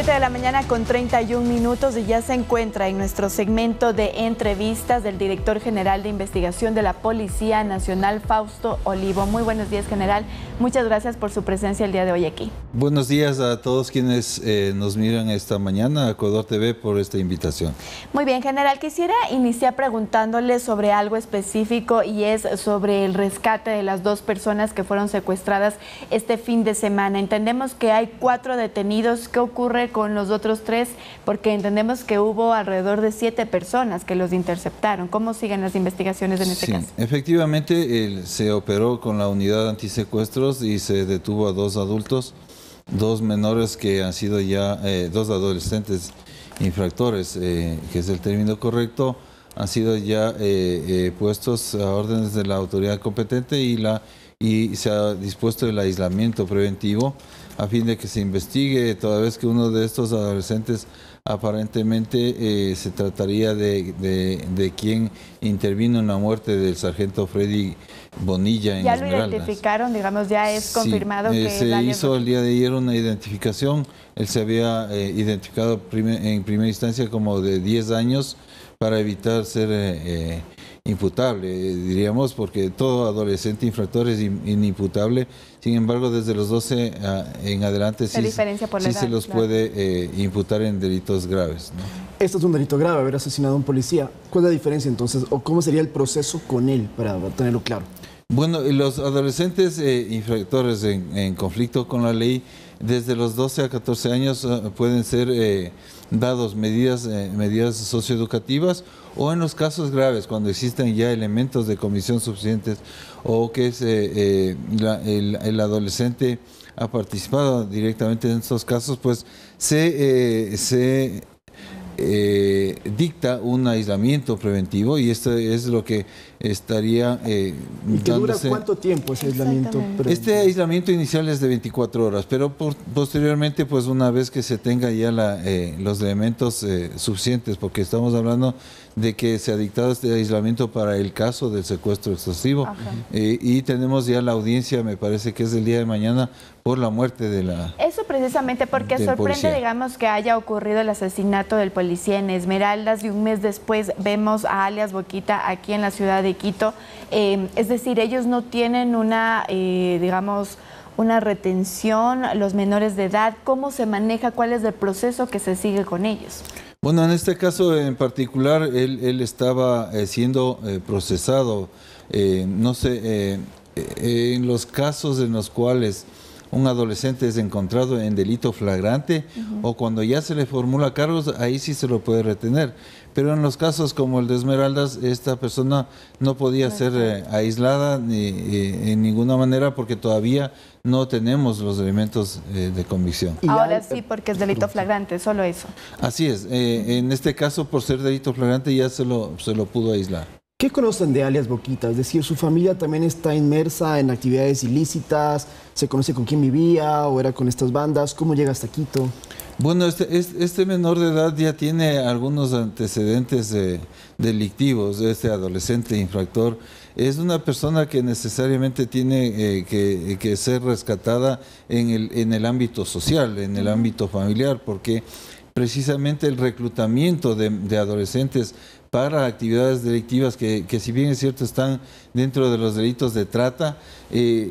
7 de la mañana con 31 minutos y ya se encuentra en nuestro segmento de entrevistas del director general de investigación de la Policía Nacional, Fausto Olivo. Muy buenos días, general. Muchas gracias por su presencia el día de hoy aquí. Buenos días a todos quienes nos miran esta mañana, a Ecuador TV, por esta invitación. Muy bien, general. Quisiera iniciar preguntándole sobre algo específico y es sobre el rescate de las dos personas que fueron secuestradas este fin de semana. Entendemos que hay 4 detenidos. ¿Qué ocurre con los otros 3? Porque entendemos que hubo alrededor de 7 personas que los interceptaron. ¿Cómo siguen las investigaciones en este caso? Efectivamente, se operó con la unidad antisecuestros y se detuvo a 2 adultos, 2 menores que han sido ya, 2 adolescentes infractores, que es el término correcto, han sido ya puestos a órdenes de la autoridad competente y se ha dispuesto el aislamiento preventivo a fin de que se investigue, toda vez que uno de estos adolescentes aparentemente se trataría de quien intervino en la muerte del sargento Freddy Bonilla en Esmeraldas. ¿Ya lo identificaron? Digamos, ya es confirmado que se hizo el día de ayer una identificación. Él se había identificado en primera instancia como de 10 años para evitar ser imputable, diríamos, porque todo adolescente infractor es inimputable. Sin embargo, desde los 12 en adelante sí se los puede imputar en delitos graves, ¿no? Esto es un delito grave, haber asesinado a un policía. ¿Cuál es la diferencia entonces, o cómo sería el proceso con él, para tenerlo claro? Bueno, los adolescentes infractores en conflicto con la ley, desde los 12 a 14 años pueden ser dados medidas socioeducativas, o en los casos graves, cuando existen ya elementos de comisión suficientes o que el adolescente ha participado directamente en estos casos, pues se dicta un aislamiento preventivo, y esto es lo que estaría ¿Y que dura cuánto tiempo ese aislamiento preventivo? Este aislamiento inicial es de 24 horas, pero posteriormente, pues una vez que se tenga ya los elementos suficientes, porque estamos hablando de que se ha dictado este aislamiento para el caso del secuestro extorsivo, y tenemos ya la audiencia, me parece que es el día de mañana, por la muerte de la... Eso precisamente porque sorprende, policía, digamos, que haya ocurrido el asesinato del policía en Esmeraldas y un mes después vemos a alias Boquita aquí en la ciudad de Quito. Es decir, ellos no tienen una, digamos, una retención, los menores de edad. ¿Cómo se maneja? ¿Cuál es el proceso que se sigue con ellos? Bueno, en este caso en particular, él estaba siendo procesado, no sé, en los casos en los cuales un adolescente es encontrado en delito flagrante o cuando ya se le formula cargos, ahí sí se lo puede retener. Pero en los casos como el de Esmeraldas, esta persona no podía ser aislada en ninguna manera, porque todavía no tenemos los elementos de convicción. Ahora sí, porque es delito flagrante, solo eso. Así es. En este caso, por ser delito flagrante, ya se lo pudo aislar. ¿Qué conocen de alias Boquita? Es decir, ¿su familia también está inmersa en actividades ilícitas? ¿Se conoce con quién vivía o era con estas bandas? ¿Cómo llega hasta Quito? Bueno, este menor de edad ya tiene algunos antecedentes delictivos. Este adolescente infractor es una persona que necesariamente tiene que ser rescatada en el ámbito social, en el ámbito familiar, porque precisamente el reclutamiento de adolescentes para actividades delictivas que si bien es cierto están dentro de los delitos de trata,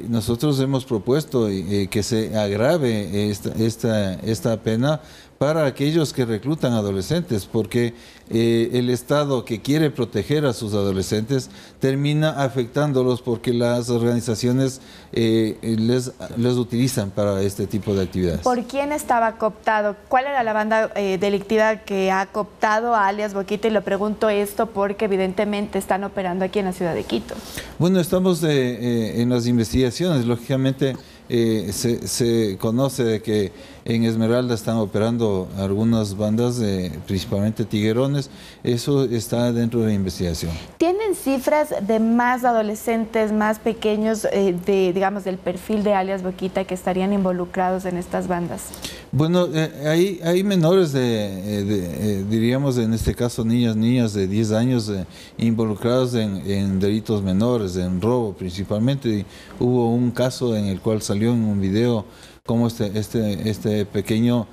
nosotros hemos propuesto que se agrave esta pena para aquellos que reclutan adolescentes, porque el Estado, que quiere proteger a sus adolescentes, termina afectándolos porque las organizaciones les utilizan para este tipo de actividades. ¿Por quién estaba cooptado? ¿Cuál era la banda delictiva que ha cooptado a alias Boquita? Y lo pregunto esto porque evidentemente están operando aquí en la ciudad de Quito. Bueno, estamos en las investigaciones. Lógicamente se conoce de que en Esmeralda están operando algunas bandas, principalmente tiguerones. Eso está dentro de la investigación. ¿Tienen cifras de más adolescentes, más pequeños, digamos, del perfil de alias Boquita que estarían involucrados en estas bandas? Bueno, hay menores diríamos en este caso niñas de 10 años involucrados en delitos menores, en robo principalmente. Y hubo un caso en el cual salió en un video cómo este pequeño,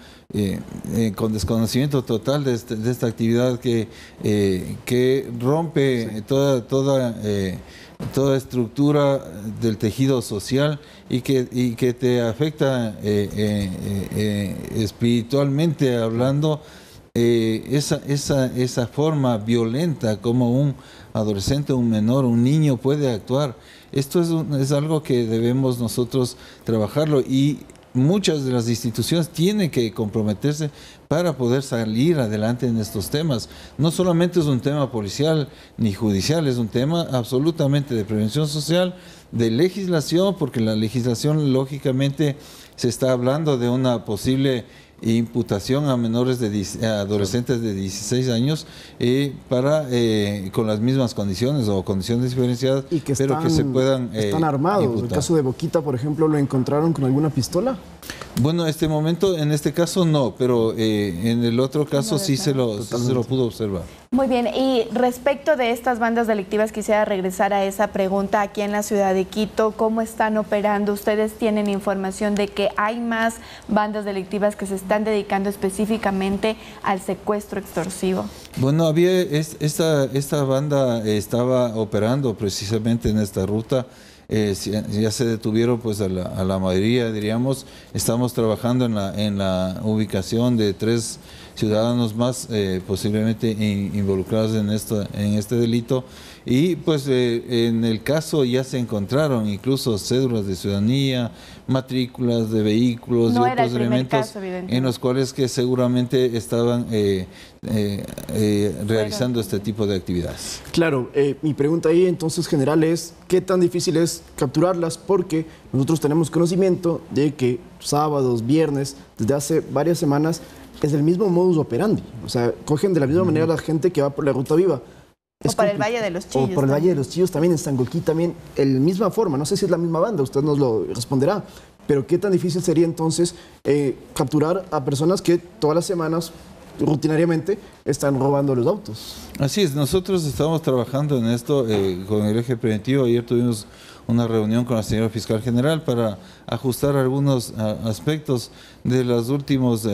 con desconocimiento total de esta actividad que rompe toda estructura del tejido social y que te afecta espiritualmente hablando, esa forma violenta como un adolescente, un menor, un niño puede actuar. Esto es algo que debemos nosotros trabajarlo, y muchas de las instituciones tienen que comprometerse para poder salir adelante en estos temas. No solamente es un tema policial ni judicial, es un tema absolutamente de prevención social, de legislación, porque la legislación lógicamente se está hablando de una posible imputación a menores a adolescentes de 16 años con las mismas condiciones o condiciones diferenciadas, y que pero que se puedan están armados. imputar. En el caso de Boquita, por ejemplo, ¿lo encontraron con alguna pistola? Bueno, en este caso no, pero en el otro caso sí se lo pudo observar. Muy bien, y respecto de estas bandas delictivas, quisiera regresar a esa pregunta. Aquí en la ciudad de Quito, ¿cómo están operando? ¿Ustedes tienen información de que hay más bandas delictivas que se están dedicando específicamente al secuestro extorsivo? Bueno, esta banda estaba operando precisamente en esta ruta. Ya se detuvieron pues a la mayoría, diríamos. Estamos trabajando en la ubicación de 3 ciudadanos más posiblemente involucrados en este delito, y pues en el caso ya se encontraron incluso cédulas de ciudadanía, matrículas de vehículos y otros elementos en los cuales que seguramente estaban realizando este tipo de actividades. Claro, mi pregunta ahí entonces general es, ¿qué tan difícil es capturarlas? Porque nosotros tenemos conocimiento de que sábados, viernes, desde hace varias semanas, es el mismo modus operandi. O sea, cogen de la misma manera a la gente que va por la Ruta Viva. O por el Valle de los Chillos. O por el Valle de los Chillos también, en Sangoquí también, en la misma forma. No sé si es la misma banda, usted nos lo responderá. Pero ¿qué tan difícil sería entonces capturar a personas que todas las semanas, rutinariamente, están robando los autos? Así es, nosotros estamos trabajando en esto con el eje preventivo. Ayer tuvimos una reunión con la señora fiscal general para ajustar algunos aspectos de los últimos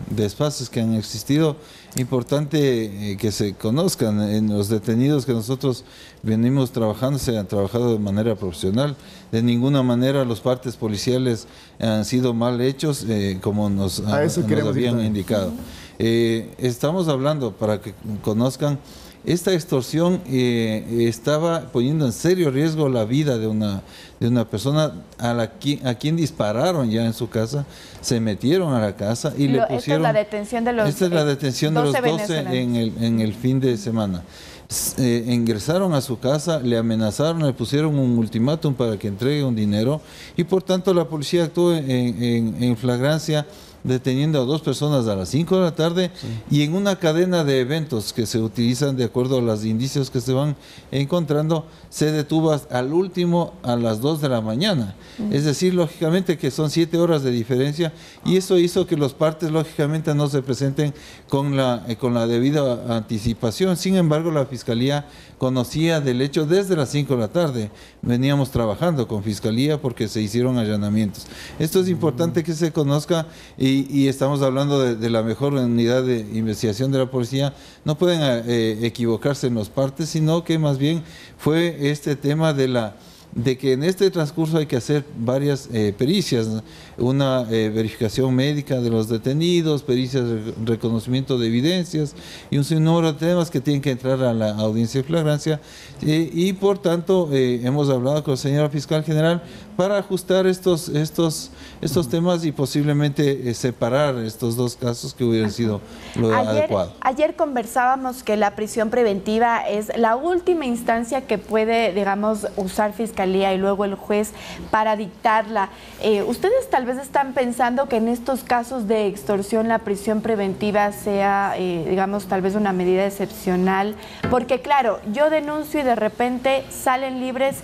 desfases que han existido. Importante que se conozcan en los detenidos que nosotros venimos trabajando, se han trabajado de manera profesional. De ninguna manera los partes policiales han sido mal hechos, como nos habían indicado. Estamos hablando, para que conozcan, esta extorsión estaba poniendo en serio riesgo la vida de una persona a quien dispararon ya en su casa, se metieron a la casa y le pusieron... Esta es la detención de los 12 en el fin de semana. Ingresaron a su casa, le amenazaron, le pusieron un ultimátum para que entregue un dinero, y por tanto la policía actuó en flagrancia, deteniendo a 2 personas a las 5 de la tarde, y en una cadena de eventos que se utilizan de acuerdo a los indicios que se van encontrando, se detuvo al último a las 2 de la mañana. Es decir, lógicamente que son 7 horas de diferencia, y eso hizo que los partes lógicamente no se presenten con la debida anticipación. Sin embargo, la Fiscalía conocía del hecho desde las 5 de la tarde. Veníamos trabajando con Fiscalía porque se hicieron allanamientos. Esto es importante que se conozca, y estamos hablando de la mejor unidad de investigación de la policía. No pueden equivocarse en los partes, sino que más bien fue este tema de que en este transcurso hay que hacer varias pericias, una verificación médica de los detenidos, pericias de reconocimiento de evidencias y un sinnúmero de temas que tienen que entrar a la audiencia de flagrancia, y por tanto hemos hablado con la señora fiscal general para ajustar estos temas y posiblemente separar estos 2 casos que hubieran sido lo adecuado. Ayer conversábamos que la prisión preventiva es la última instancia que puede, digamos, usar Fiscalía y luego el juez para dictarla. ¿Ustedes tal vez están pensando que en estos casos de extorsión la prisión preventiva sea, digamos, tal vez una medida excepcional? Porque claro, yo denuncio y de repente salen libres.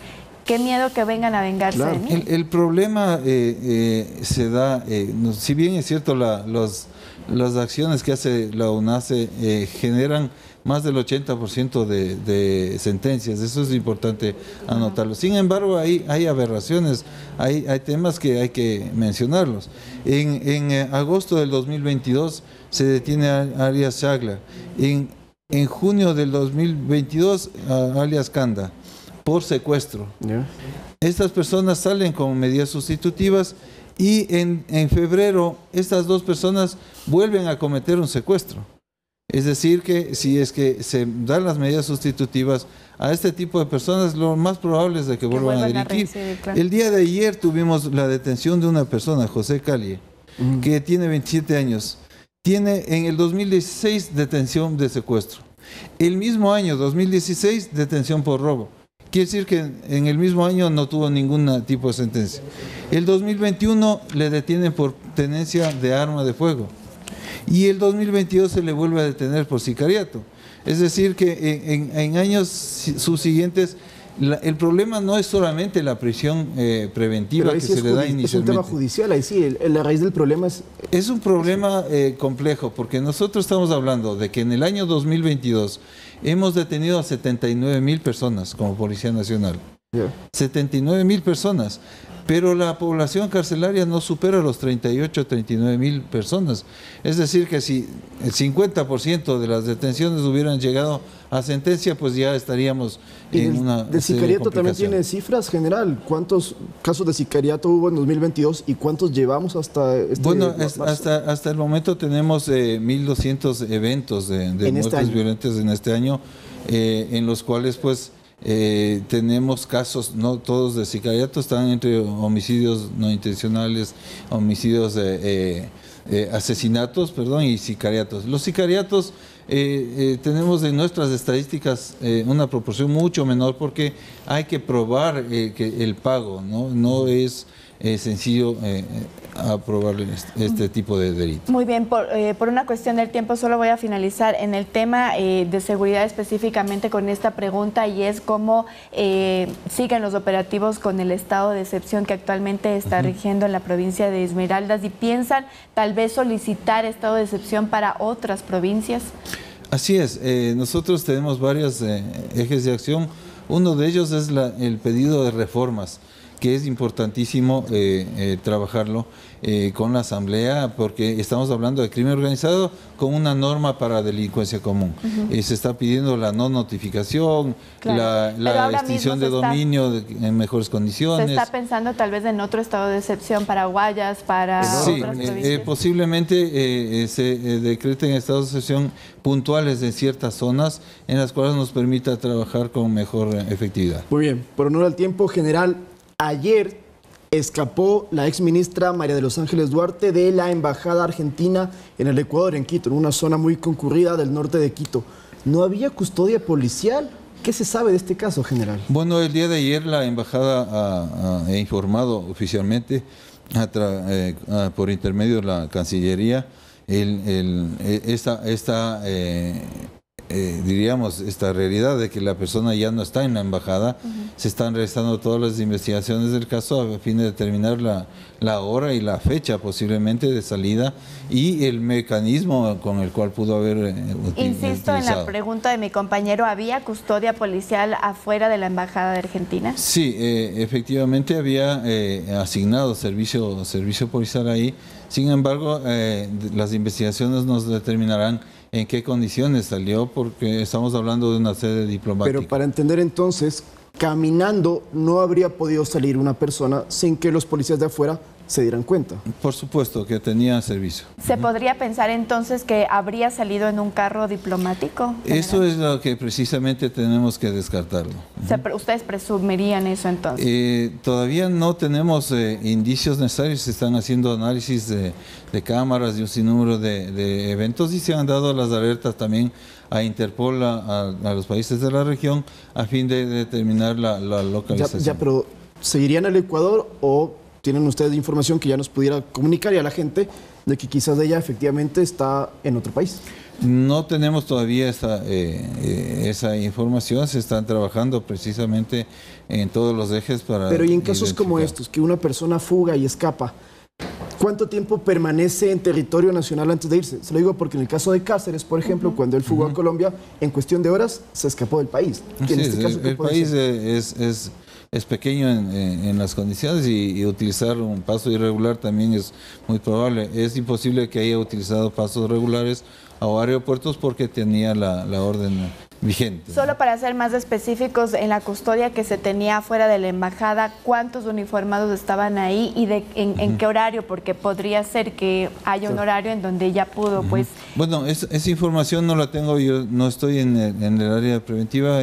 Qué miedo que vengan a vengarse de mí. El problema se da, si bien es cierto, las acciones que hace la UNACE generan más del 80% de sentencias. Eso es importante anotarlo. Sin embargo, hay aberraciones, hay temas que hay que mencionarlos. En agosto del 2022 se detiene a alias Chagla. En junio del 2022 a alias Kanda por secuestro. Estas personas salen con medidas sustitutivas y en febrero estas dos personas vuelven a cometer un secuestro. Es decir, que si es que se dan las medidas sustitutivas a este tipo de personas, lo más probable es de que vuelvan a delinquir. Claro. El día de ayer tuvimos la detención de una persona, José Calle, que tiene 27 años. Tiene en el 2016 detención de secuestro. El mismo año, 2016, detención por robo. Quiere decir que en el mismo año no tuvo ningún tipo de sentencia. El 2021 le detienen por tenencia de arma de fuego. Y el 2022 se le vuelve a detener por sicariato. Es decir, que en años subsiguientes el problema no es solamente la prisión preventiva que se le da inicialmente. Es un tema judicial, ahí sí, la raíz del problema es... Es un problema complejo, porque nosotros estamos hablando de que en el año 2022 hemos detenido a 79,000 personas como Policía Nacional. 79,000 personas. Pero la población carcelaria no supera los 38, 39,000 personas. Es decir, que si el 50% de las detenciones hubieran llegado a sentencia, pues ya estaríamos en una ¿De sicariato también tiene cifras, general? ¿Cuántos casos de sicariato hubo en 2022 y cuántos llevamos hasta este Bueno, hasta el momento tenemos 1.200 eventos de muertes violentas en este año, en los cuales pues... tenemos casos, no todos de sicariato, están entre homicidios no intencionales, homicidios asesinatos, perdón, y sicariatos. Los sicariatos tenemos en nuestras estadísticas una proporción mucho menor porque hay que probar que el pago, no es sencillo aprobar este tipo de delito. Muy bien, por una cuestión del tiempo solo voy a finalizar en el tema de seguridad específicamente con esta pregunta, y es cómo siguen los operativos con el estado de excepción que actualmente está rigiendo en la provincia de Esmeraldas, y piensan tal vez solicitar estado de excepción para otras provincias. Así es, nosotros tenemos varios ejes de acción. Uno de ellos es el pedido de reformas, que es importantísimo trabajarlo con la Asamblea, porque estamos hablando de crimen organizado con una norma para delincuencia común. Se está pidiendo la no notificación, claro, la extinción de dominio en mejores condiciones. ¿Se está pensando tal vez en otro estado de excepción para Guayas, para otras provincias? Posiblemente se decreten estados de excepción puntuales en ciertas zonas en las cuales nos permita trabajar con mejor efectividad. Muy bien, por honor al tiempo, general, ayer escapó la exministra María de los Ángeles Duarte de la Embajada Argentina en el Ecuador, en Quito, en una zona muy concurrida del norte de Quito. ¿No había custodia policial? ¿Qué se sabe de este caso, general? Bueno, el día de ayer la Embajada ha informado oficialmente por intermedio de la Cancillería diríamos, esta realidad de que la persona ya no está en la embajada. Se están realizando todas las investigaciones del caso a fin de determinar la hora y la fecha posiblemente de salida y el mecanismo con el cual pudo haber Insisto en la pregunta de mi compañero, ¿había custodia policial afuera de la embajada de Argentina? Sí, efectivamente había asignado servicio policial ahí. Sin embargo, las investigaciones nos determinarán en qué condiciones salió, porque estamos hablando de una sede diplomática. Pero para entender entonces, caminando no habría podido salir una persona sin que los policías de afuera se dieran cuenta. Por supuesto que tenía servicio. ¿Se podría pensar entonces que habría salido en un carro diplomático? Eso es lo que precisamente tenemos que descartarlo. ¿Ustedes presumirían eso entonces? Todavía no tenemos indicios necesarios. Se están haciendo análisis de cámaras y un sinnúmero de eventos, y se han dado las alertas también a Interpol, a los países de la región, a fin de determinar la localización. Pero ¿seguirían al Ecuador o tienen ustedes información que ya nos pudiera comunicar a la gente de que quizás ella efectivamente está en otro país? No tenemos todavía esa información. Se están trabajando precisamente en todos los ejes para... Pero y en casos como estos, que una persona fuga y escapa, ¿Cuánto tiempo permanece en territorio nacional antes de irse? Se lo digo porque en el caso de Cáceres, por ejemplo, cuando él fugó a Colombia, en cuestión de horas se escapó del país. Sí, el país es pequeño en las condiciones y utilizar un paso irregular también es muy probable. Es imposible que haya utilizado pasos regulares o aeropuertos porque tenía la orden vigente. Solo para ser más específicos, en la custodia que se tenía fuera de la embajada, ¿cuántos uniformados estaban ahí y en qué horario? Porque podría ser que haya un horario en donde ya pudo, pues... Bueno, esa información no la tengo, yo no estoy en el área preventiva,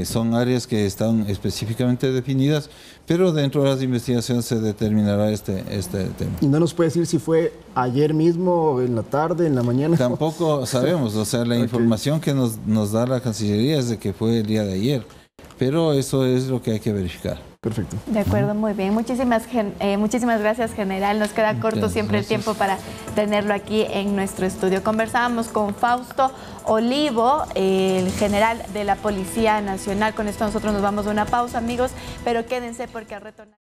son áreas que están específicamente definidas, pero dentro de las investigaciones se determinará este tema. ¿Y no nos puede decir si fue ayer mismo, en la tarde, en la mañana? Tampoco sabemos, o sea, la información que nos da la Cancillería es de que fue el día de ayer, pero eso es lo que hay que verificar. Perfecto. De acuerdo, muy bien. Muchísimas gracias, general. Nos queda corto siempre el tiempo para tenerlo aquí en nuestro estudio. Conversábamos con Fausto Olivo, el general de la Policía Nacional. Con esto nosotros nos vamos a una pausa, amigos, pero quédense porque al retornar...